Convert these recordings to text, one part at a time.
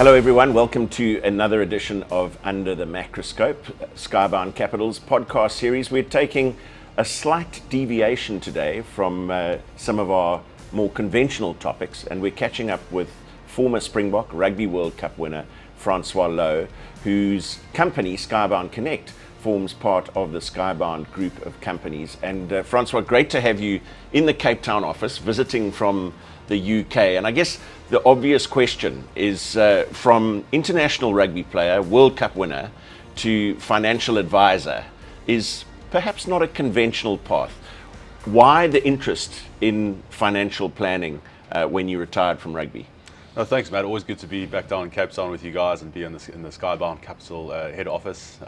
Hello everyone, welcome to another edition of Under the Macroscope, Skybound Capital's podcast series. We're taking a slight deviation today from some of our more conventional topics, and we're catching up with former Springbok Rugby World Cup winner Francois Louw, whose company Skybound Connect forms part of the Skybound group of companies. And Francois, great to have you in the Cape Town office, visiting from the UK. And I guess the obvious question is, from international rugby player, World Cup winner, to financial advisor is perhaps not a conventional path. Why the interest in financial planning when you retired from rugby? No, thanks, Matt. Always good to be back down in Cape Town with you guys and be in the Skybound Capital head office.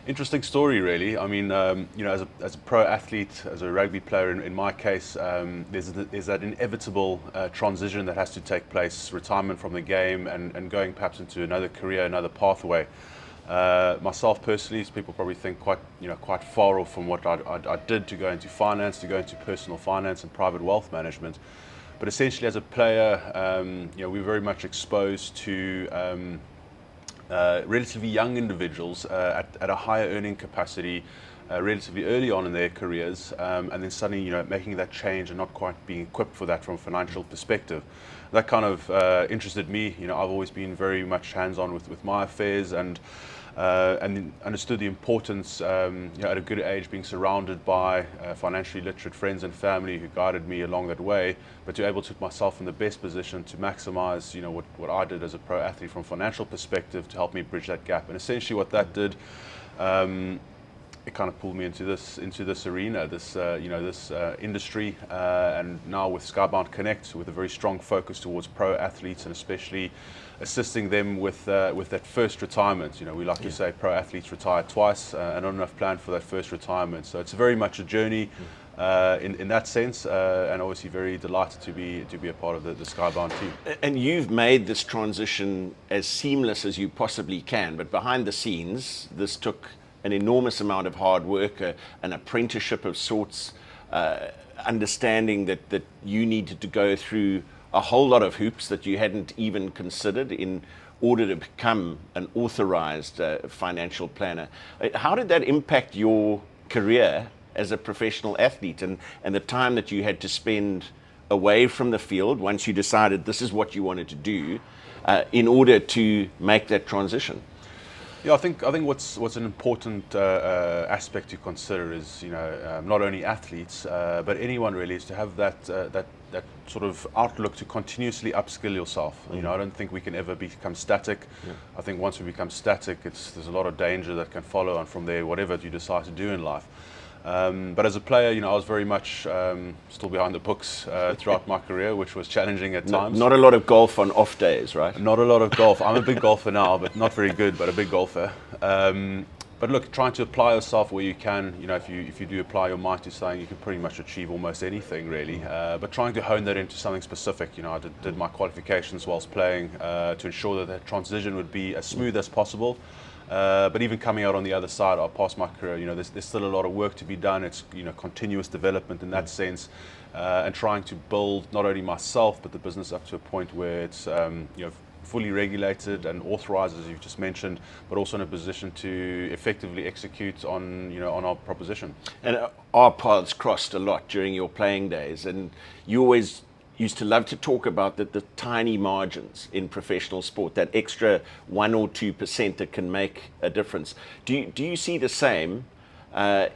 Interesting story, really. I mean, as a pro athlete, as a rugby player, in my case, there's that inevitable transition that has to take place, retirement from the game and going perhaps into another career, another pathway. Myself personally, people probably think quite far off from what I did to go into finance, to go into personal finance and private wealth management. But essentially, as a player, we're very much exposed to relatively young individuals at a higher earning capacity relatively early on in their careers, and then suddenly making that change and not quite being equipped for that from a financial perspective. That kind of interested me. I've always been very much hands-on with my affairs and understood the importance at a good age, being surrounded by financially literate friends and family who guided me along that way, but to be able to put myself in the best position to maximize what I did as a pro athlete from a financial perspective to help me bridge that gap. And essentially what that did, it kind of pulled me into this arena, this industry, and now with Skybound Connect, with a very strong focus towards pro athletes and especially assisting them with that first retirement. We like to say pro athletes retire twice, and not enough plan for that first retirement. So it's very much a journey in that sense, and obviously very delighted to be a part of the Skybound team. And you've made this transition as seamless as you possibly can, but behind the scenes, this took an enormous amount of hard work, an apprenticeship of sorts, understanding that you needed to go through a whole lot of hoops that you hadn't even considered in order to become an authorized financial planner. How did that impact your career as a professional athlete and the time that you had to spend away from the field once you decided this is what you wanted to do in order to make that transition? Yeah, I think what's an important aspect to consider is not only athletes but anyone really, is to have that sort of outlook to continuously upskill yourself. I don't think we can ever become static. Yeah. I think once we become static, there's a lot of danger that can follow on from there, whatever you decide to do in life. But as a player, I was very much still behind the books throughout my career, which was challenging at times. Not a lot of golf on off days, right? Not a lot of golf. I'm a big golfer now, but not very good, but a big golfer. But look, trying to apply yourself where you can. If you do apply your mind to something, you can pretty much achieve almost anything, really. But trying to hone that into something specific. I did my qualifications whilst playing to ensure that transition would be as smooth as possible. But even coming out on the other side, past my career, there's still a lot of work to be done. It's continuous development in that sense, and trying to build not only myself but the business up to a point where it's fully regulated and authorized, as you've just mentioned, but also in a position to effectively execute on our proposition. And our paths crossed a lot during your playing days, and you always used to love to talk about the tiny margins in professional sport, that extra 1 or 2% that can make a difference. Do you see the same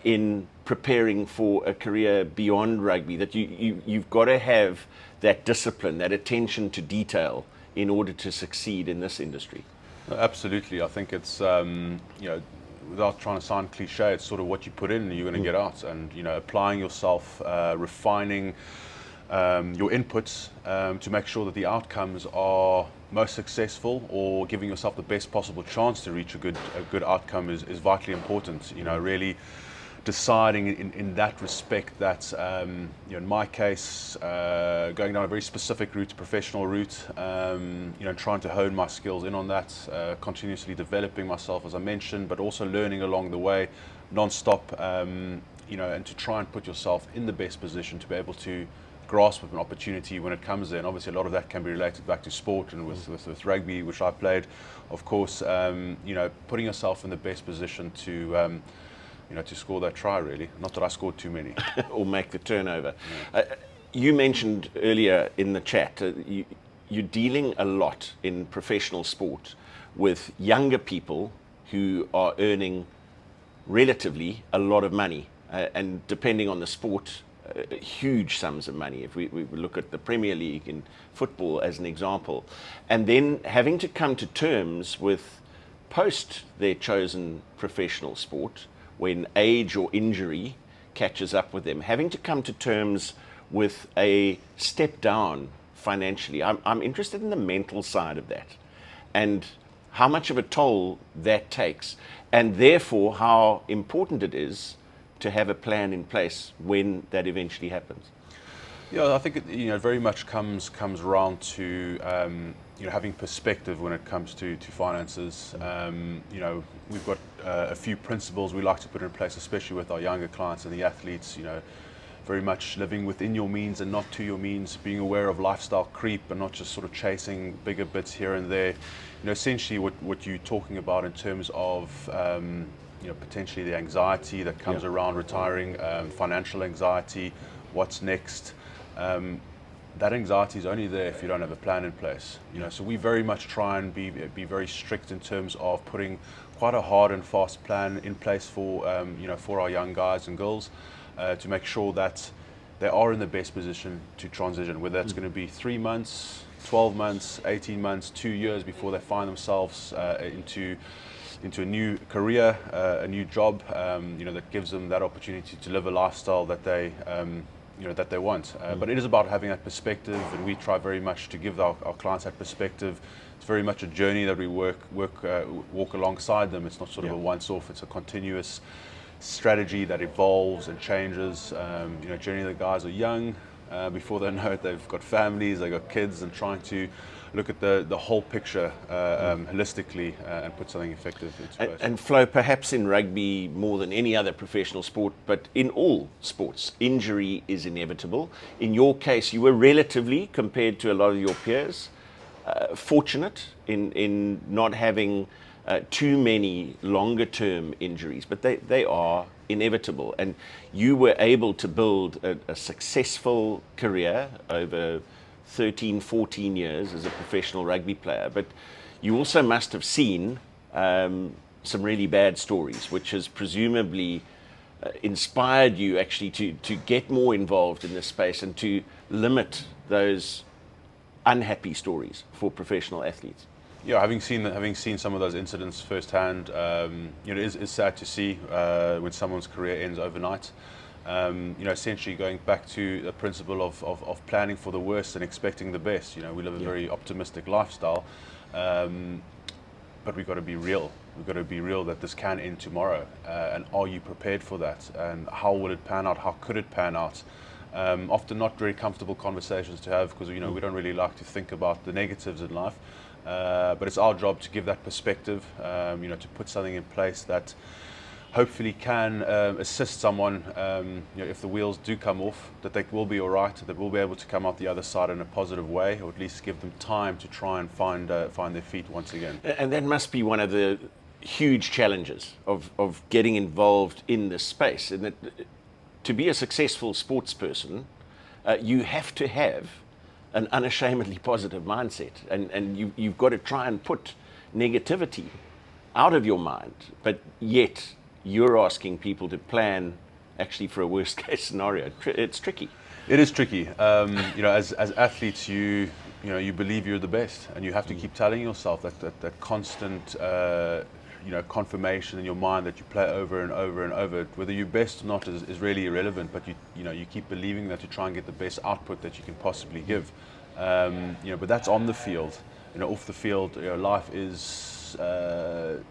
in preparing for a career beyond rugby, that you've got to have that discipline, that attention to detail in order to succeed in this industry? Absolutely. I think it's without trying to sound cliche, it's sort of what you put in and you're going to get out, and applying yourself, refining your inputs to make sure that the outcomes are most successful, or giving yourself the best possible chance to reach a good outcome is vitally important. Really deciding in that respect that in my case, going down a very specific route, professional route, trying to hone my skills in on that, continuously developing myself, as I mentioned, but also learning along the way, non-stop, and to try and put yourself in the best position to be able to grasp of an opportunity when it comes there. And obviously a lot of that can be related back to sport and with rugby, which I played, of course, putting yourself in the best position to to score that try, really. Not that I scored too many. Or make the turnover. Yeah. You mentioned earlier in the chat, you're dealing a lot in professional sport with younger people who are earning relatively a lot of money, and depending on the sport, huge sums of money. If we look at the Premier League in football as an example, and then having to come to terms with, post their chosen professional sport, when age or injury catches up with them, having to come to terms with a step down financially. I'm interested in the mental side of that, and how much of a toll that takes, and therefore how important it is to have a plan in place when that eventually happens. Yeah, I think it very much comes around to having perspective when it comes to finances. We've got a few principles we like to put in place, especially with our younger clients and the athletes. Very much living within your means and not to your means, being aware of lifestyle creep and not just sort of chasing bigger bits here and there. Essentially what you're talking about in terms of potentially the anxiety that comes around retiring, financial anxiety, what's next. That anxiety is only there if you don't have a plan in place. So we very much try and be very strict in terms of putting quite a hard and fast plan in place for our young guys and girls, to make sure that they are in the best position to transition, whether that's going to be 3 months, 12 months, 18 months, 2 years before they find themselves into a new career, a new job, that gives them that opportunity to live a lifestyle that they that they want. But it is about having that perspective, and we try very much to give our clients that perspective. It's very much a journey that we walk alongside them. It's not sort of a once-off, it's a continuous strategy that evolves and changes. Generally the guys are young. Before they know it, they've got families, they've got kids, and trying to look at the whole picture holistically and put something effective into place. And Flo, perhaps in rugby more than any other professional sport, but in all sports, injury is inevitable. In your case, you were relatively, compared to a lot of your peers, fortunate in not having too many longer term injuries, but they are inevitable, and you were able to build a successful career over 13, 14 years as a professional rugby player. But you also must have seen some really bad stories, which has presumably inspired you actually to get more involved in this space and to limit those unhappy stories for professional athletes. Yeah, having seen some of those incidents firsthand, it is sad to see when someone's career ends overnight. Essentially going back to the principle of planning for the worst and expecting the best. We live a very optimistic lifestyle, but we've got to be real. We've got to be real that this can end tomorrow. And are you prepared for that? And how will it pan out? How could it pan out? Often not very comfortable conversations to have, because we don't really like to think about the negatives in life. But it's our job to give that perspective, to put something in place that hopefully can assist someone, if the wheels do come off, that they will be all right, that we'll be able to come out the other side in a positive way, or at least give them time to try and find their feet once again. And that must be one of the huge challenges of getting involved in this space, and that to be a successful sports person, you have to have an unashamedly positive mindset, and you've got to try and put negativity out of your mind, but yet you're asking people to plan actually for a worst case scenario. It's tricky. It is tricky. As athletes, you believe you're the best, and you have to keep telling yourself that constant confirmation in your mind that you play over and over and over. Whether you're best or not is really irrelevant, but you keep believing that to try and get the best output that you can possibly give. But that's on the field. Off the field, life is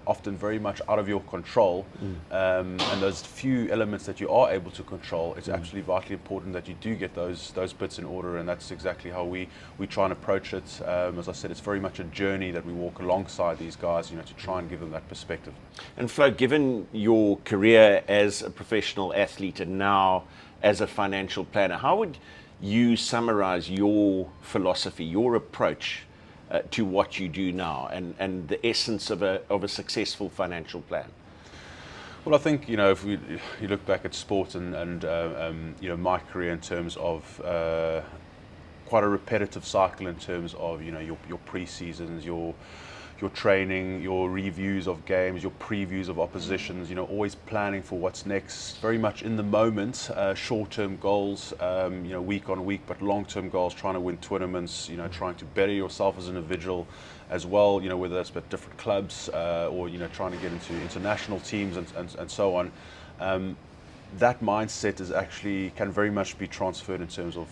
often very much out of your control, and those few elements that you are able to control, it's absolutely vitally important that you do get those bits in order, and that's exactly how we try and approach it. As I said, it's very much a journey that we walk alongside these guys, to try and give them that perspective. And Flo, given your career as a professional athlete and now as a financial planner, how would you summarize your philosophy, your approach to what you do now, and the essence of a successful financial plan? Well, I think, if you look back at sport and my career in terms of quite a repetitive cycle in terms of your pre-seasons, your training, your reviews of games, your previews of oppositions, always planning for what's next, very much in the moment, short-term goals, week on week, but long-term goals, trying to win tournaments, trying to better yourself as an individual as well, whether that's with different clubs or, trying to get into international teams and so on. That mindset can very much be transferred in terms of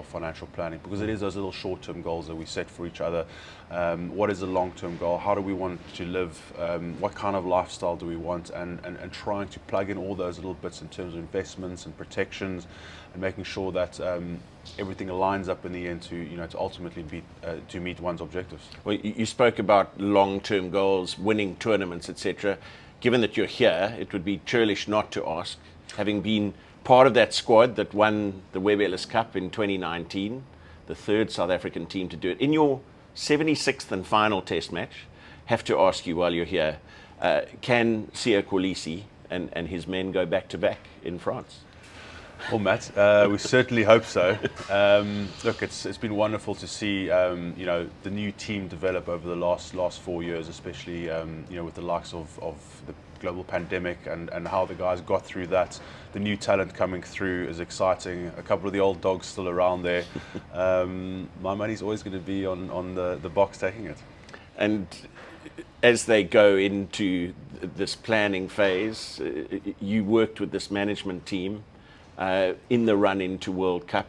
financial planning, because it is those little short-term goals that we set for each other. What is the long-term goal? How do we want to live? What kind of lifestyle do we want? And trying to plug in all those little bits in terms of investments and protections, and making sure that everything aligns up in the end to ultimately meet one's objectives. Well, you spoke about long-term goals, winning tournaments, etc. Given that you're here, it would be churlish not to ask, having been part of that squad that won the Webb Ellis Cup in 2019, the third South African team to do it, in your 76th and final test match, have to ask you while you're here, can Siya Kolisi and his men go back-to-back in France? Well, Matt, we certainly hope so. Look, it's been wonderful to see the new team develop over the last 4 years, especially with the likes of the global pandemic and how the guys got through that. The new talent coming through is exciting. A couple of the old dogs still around there. My money's always going to be on the box taking it. And as they go into this planning phase, you worked with this management team in the run into World Cup.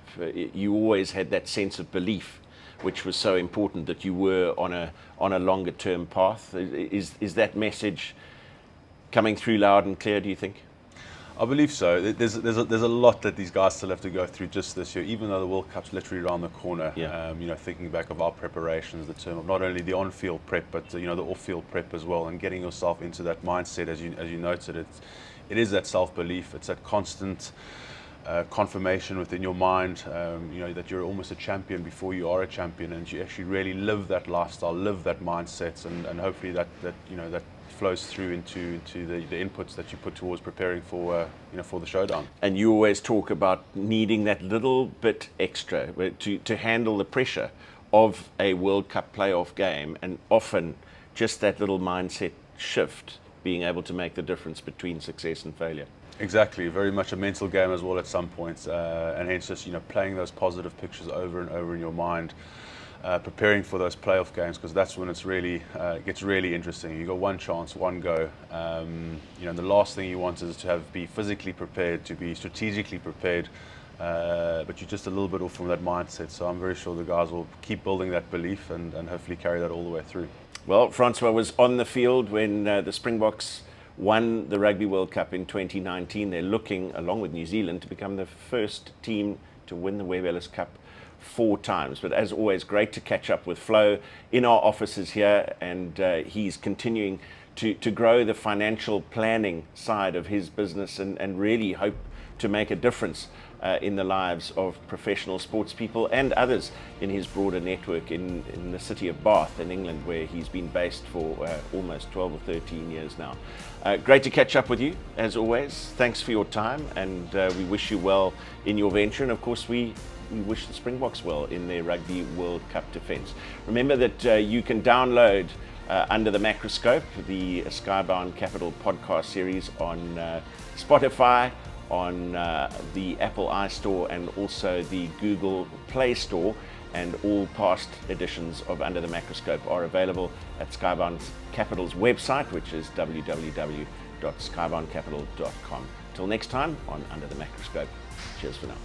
You always had that sense of belief, which was so important, that you were on a longer term path. Is that message coming through loud and clear, do you think? I believe so. There's a lot that these guys still have to go through just this year, even though the World Cup's literally around the corner. Yeah. Thinking back of our preparations, the term of not only the on-field prep, but the off-field prep as well, and getting yourself into that mindset, as you noted, it is that self-belief. It's that constant confirmation within your mind, that you're almost a champion before you are a champion, and you actually really live that lifestyle, live that mindset, and hopefully that flows through into the inputs that you put towards preparing for the showdown. And you always talk about needing that little bit extra to handle the pressure of a World Cup playoff game, and often just that little mindset shift being able to make the difference between success and failure. Exactly, very much a mental game as well at some points, and hence just playing those positive pictures over and over in your mind, preparing for those playoff games, because that's when it gets really interesting. You got one chance, one go. The last thing you want is to be physically prepared, to be strategically prepared, but you're just a little bit off from that mindset. So I'm very sure the guys will keep building that belief and hopefully carry that all the way through. Well, Francois was on the field when the Springboks won the Rugby World Cup in 2019. They're looking, along with New Zealand, to become the first team to win the Webb Ellis Cup 4 times. But as always, great to catch up with Flo in our offices here, and he's continuing to grow the financial planning side of his business and really hope to make a difference in the lives of professional sports people and others in his broader network in the city of Bath in England, where he's been based for almost 12 or 13 years now. Great to catch up with you, as always. Thanks for your time, and we wish you well in your venture, and of course we wish the Springboks well in their Rugby World Cup defence. Remember that you can download Under the Macroscope, the Skybound Capital podcast series, on Spotify, on the Apple iStore, and also the Google Play Store. And all past editions of Under the Macroscope are available at Skybound Capital's website, which is www.skyboundcapital.com. Till next time on Under the Macroscope, cheers for now.